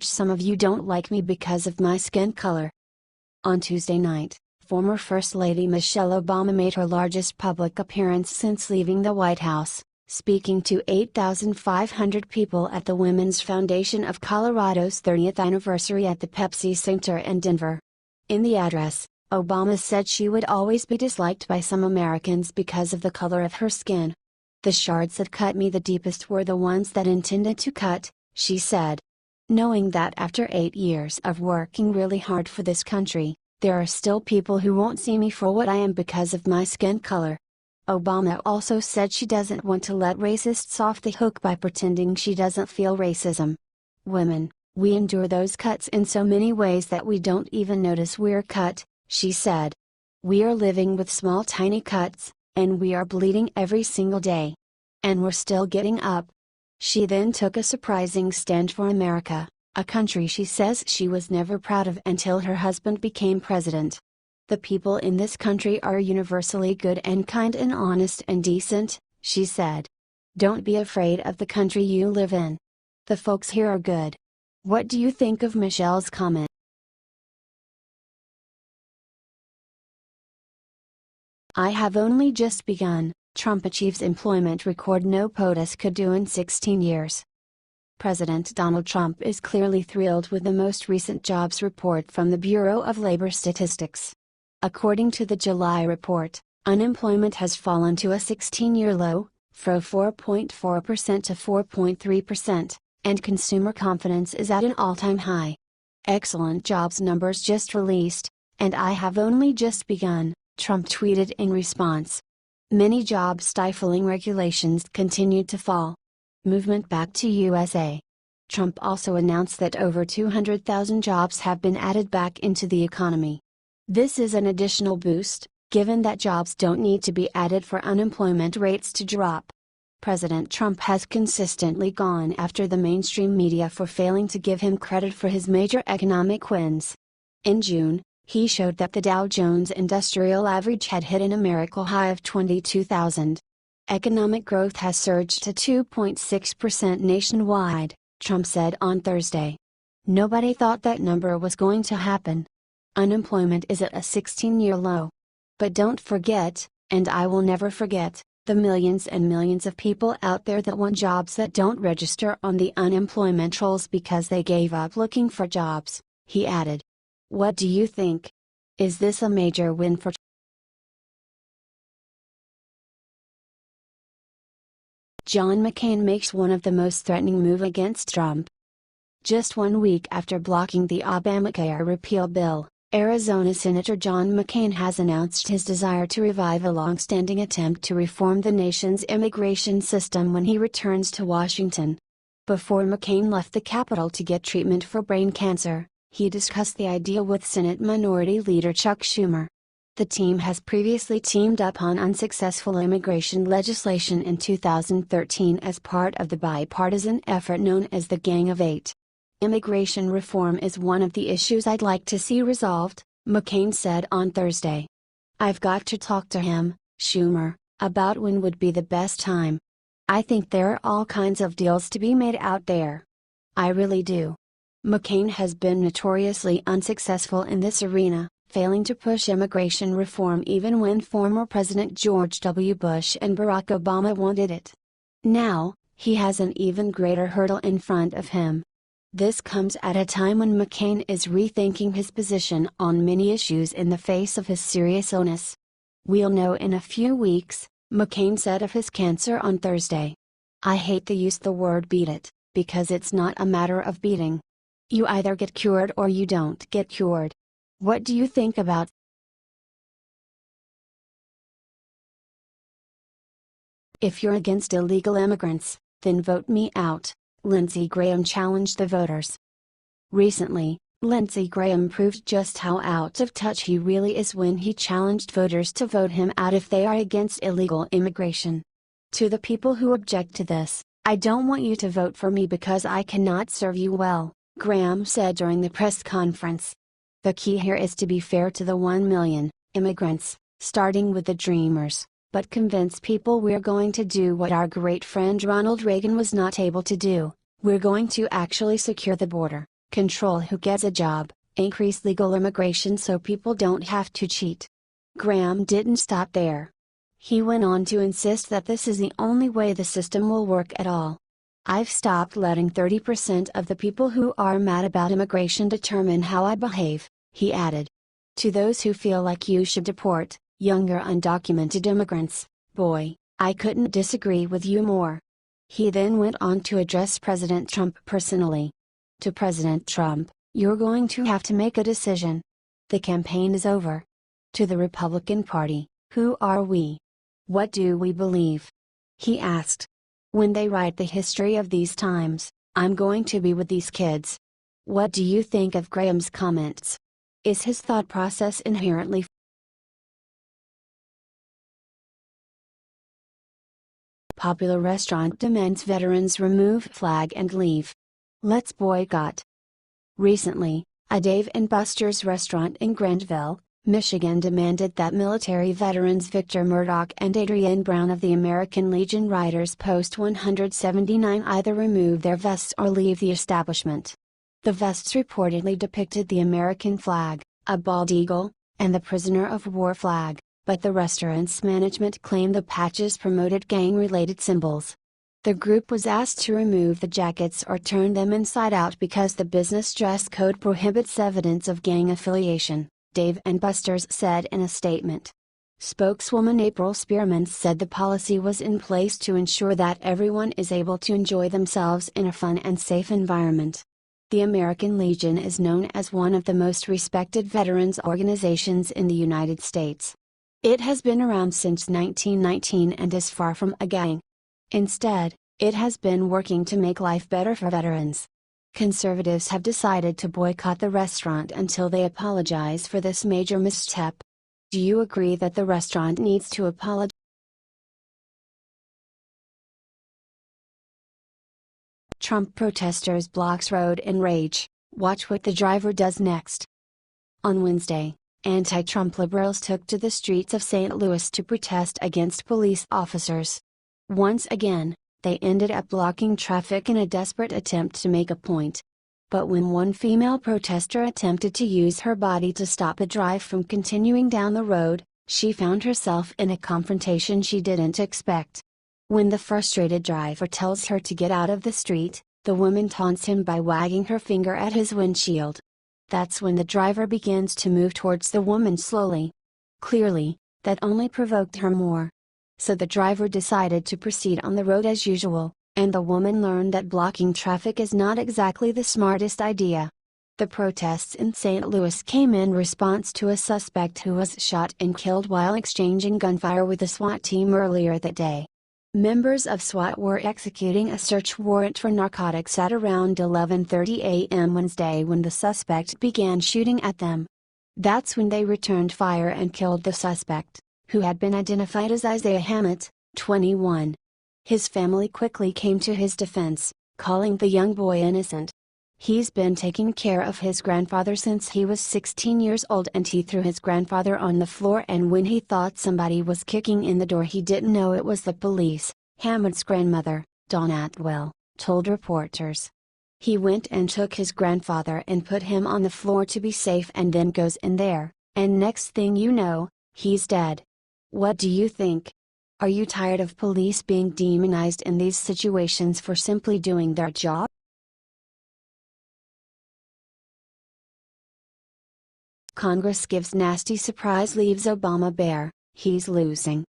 Some of you don't like me because of my skin color. On Tuesday night, former First Lady Michelle Obama made her largest public appearance since leaving the White House, speaking to 8,500 people at the Women's Foundation of Colorado's 30th anniversary at the Pepsi Center in Denver. In the address, Obama said she would always be disliked by some Americans because of the color of her skin. "The shards that cut me the deepest were the ones that intended to cut," she said. Knowing that after 8 years of working really hard for this country, there are still people who won't see me for what I am because of my skin color. Obama also said she doesn't want to let racists off the hook by pretending she doesn't feel racism. "Women, we endure those cuts in so many ways that we don't even notice we're cut," she said. "We are living with small tiny cuts, and we are bleeding every single day. And we're still getting up." She then took a surprising stand for America, a country she says she was never proud of until her husband became president. "The people in this country are universally good and kind and honest and decent," she said. "Don't be afraid of the country you live in. The folks here are good." What do you think of Michelle's comment? I have only just begun, Trump achieves employment record no POTUS could do in 16 years. President Donald Trump is clearly thrilled with the most recent jobs report from the Bureau of Labor Statistics. According to the July report, unemployment has fallen to a 16-year low, from 4.4% to 4.3%, and consumer confidence is at an all-time high. "Excellent jobs numbers just released, and I have only just begun," Trump tweeted in response. Many job-stifling regulations continued to fall. Movement back to USA. Trump also announced that over 200,000 jobs have been added back into the economy. This is an additional boost, given that jobs don't need to be added for unemployment rates to drop. President Trump has consistently gone after the mainstream media for failing to give him credit for his major economic wins. In June, he showed that the Dow Jones Industrial Average had hit an American high of 22,000. Economic growth has surged to 2.6% nationwide, Trump said on Thursday. "Nobody thought that number was going to happen. Unemployment is at a 16-year low. But don't forget, and I will never forget, the millions and millions of people out there that want jobs that don't register on the unemployment rolls because they gave up looking for jobs," he added. What do you think? Is this a major win for John McCain makes one of the most threatening moves against Trump? Just 1 week after blocking the Obamacare repeal bill, Arizona Senator John McCain has announced his desire to revive a long-standing attempt to reform the nation's immigration system when he returns to Washington. Before McCain left the Capitol to get treatment for brain cancer, he discussed the idea with Senate Minority Leader Chuck Schumer. The team has previously teamed up on unsuccessful immigration legislation in 2013 as part of the bipartisan effort known as the Gang of Eight. "Immigration reform is one of the issues I'd like to see resolved," McCain said on Thursday. "I've got to talk to him, Schumer, about when would be the best time. I think there are all kinds of deals to be made out there. I really do." McCain has been notoriously unsuccessful in this arena, failing to push immigration reform even when former President George W. Bush and Barack Obama wanted it. Now, he has an even greater hurdle in front of him. This comes at a time when McCain is rethinking his position on many issues in the face of his serious illness. "We'll know in a few weeks," McCain said of his cancer on Thursday. "I hate to use the word beat it, because it's not a matter of beating. You either get cured or you don't get cured. What do you think about?" "If you're against illegal immigrants, then vote me out," Lindsey Graham challenged the voters. Recently, Lindsey Graham proved just how out of touch he really is when he challenged voters to vote him out if they are against illegal immigration. "To the people who object to this, I don't want you to vote for me because I cannot serve you well," Graham said during the press conference. "The key here is to be fair to the 1 million immigrants, starting with the Dreamers, but convince people we're going to do what our great friend Ronald Reagan was not able to do, we're going to actually secure the border. control who gets a job, increase legal immigration so people don't have to cheat. Graham didn't stop there. He went on to insist that this is the only way the system will work at all. I've stopped letting 30% of the people who are mad about immigration determine how I behave, he added. To those who feel like you should deport younger undocumented immigrants, boy, I couldn't disagree with you more. He then went on to address President Trump personally. To President Trump, you're going to have to make a decision. The campaign is over. To the Republican Party, who are we? What do we believe? He asked. When they write the history of these times, I'm going to be with these kids. What do you think of Graham's comments? Is his thought process inherently popular restaurant demands veterans remove flag and leave. Let's boycott. Recently, a Dave & Buster's restaurant in Grandville, Michigan demanded that military veterans Victor Murdoch and Adrienne Brown of the American Legion Riders Post 179 either remove their vests or leave the establishment. The vests reportedly depicted the American flag, a bald eagle, and the prisoner of war flag, but the restaurant's management claimed the patches promoted gang-related symbols. The group was asked to remove the jackets or turn them inside out because the business dress code prohibits evidence of gang affiliation, Dave & Buster's said in a statement. Spokeswoman April Spearman said the policy was in place to ensure that everyone is able to enjoy themselves in a fun and safe environment. The American Legion is known as one of the most respected veterans organizations in the United States. It has been around since 1919 and is far from a gang. Instead, it has been working to make life better for veterans. Conservatives have decided to boycott the restaurant until they apologize for this major misstep. Do you agree that the restaurant needs to apologize? Trump protesters blocks road in rage, watch what the driver does next. On Wednesday, anti-Trump liberals took to the streets of St. Louis to protest against police officers. Once again, they ended up blocking traffic in a desperate attempt to make a point. But when one female protester attempted to use her body to stop the drive from continuing down the road, she found herself in a confrontation she didn't expect. When the frustrated driver tells her to get out of the street, the woman taunts him by wagging her finger at his windshield. That's when the driver begins to move towards the woman slowly. Clearly, that only provoked her more. So the driver decided to proceed on the road as usual, and the woman learned that blocking traffic is not exactly the smartest idea. The protests in St. Louis came in response to a suspect who was shot and killed while exchanging gunfire with a SWAT team earlier that day. Members of SWAT were executing a search warrant for narcotics at around 11:30 a.m. Wednesday when the suspect began shooting at them. That's when they returned fire and killed the suspect, who had been identified as Isaiah Hammett, 21. His family quickly came to his defense, calling the young boy innocent. He's been taking care of his grandfather since he was 16 years old, and he threw his grandfather on the floor, and when he thought somebody was kicking in the door he didn't know it was the police, Hammett's grandmother, Dawn Atwell, told reporters. He went and took his grandfather and put him on the floor to be safe and then goes in there, and next thing you know, he's dead. What do you think? Are you tired of police being demonized in these situations for simply doing their job? Congress gives nasty surprise, leaves Obama bare, he's losing.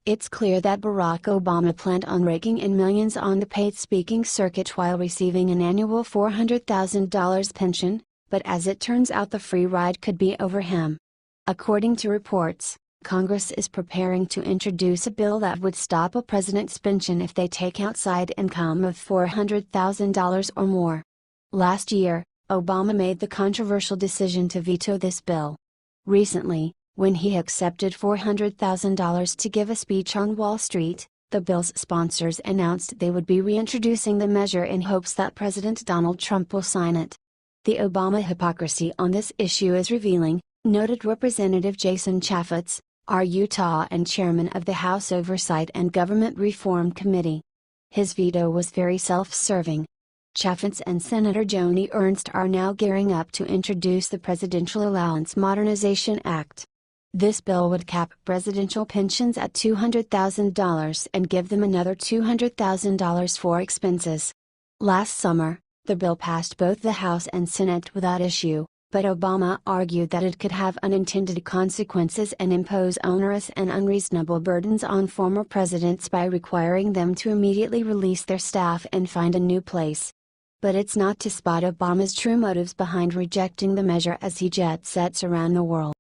It's clear that Barack Obama planned on raking in millions on the paid speaking circuit while receiving an annual $400,000 pension, but as it turns out the free ride could be over him. According to reports, Congress is preparing to introduce a bill that would stop a president's pension if they take outside income of $400,000 or more. Last year, Obama made the controversial decision to veto this bill. Recently, when he accepted $400,000 to give a speech on Wall Street, the bill's sponsors announced they would be reintroducing the measure in hopes that President Donald Trump will sign it. The Obama hypocrisy on this issue is revealing, noted Representative Jason Chaffetz, our Utah and chairman of the House Oversight and Government Reform Committee. His veto was very self-serving. Chaffetz and Senator Joni Ernst are now gearing up to introduce the Presidential Allowance Modernization Act. This bill would cap presidential pensions at $200,000 and give them another $200,000 for expenses. Last summer, the bill passed both the House and Senate without issue, but Obama argued that it could have unintended consequences and impose onerous and unreasonable burdens on former presidents by requiring them to immediately release their staff and find a new place. But it's not to spot Obama's true motives behind rejecting the measure as he jet sets around the world.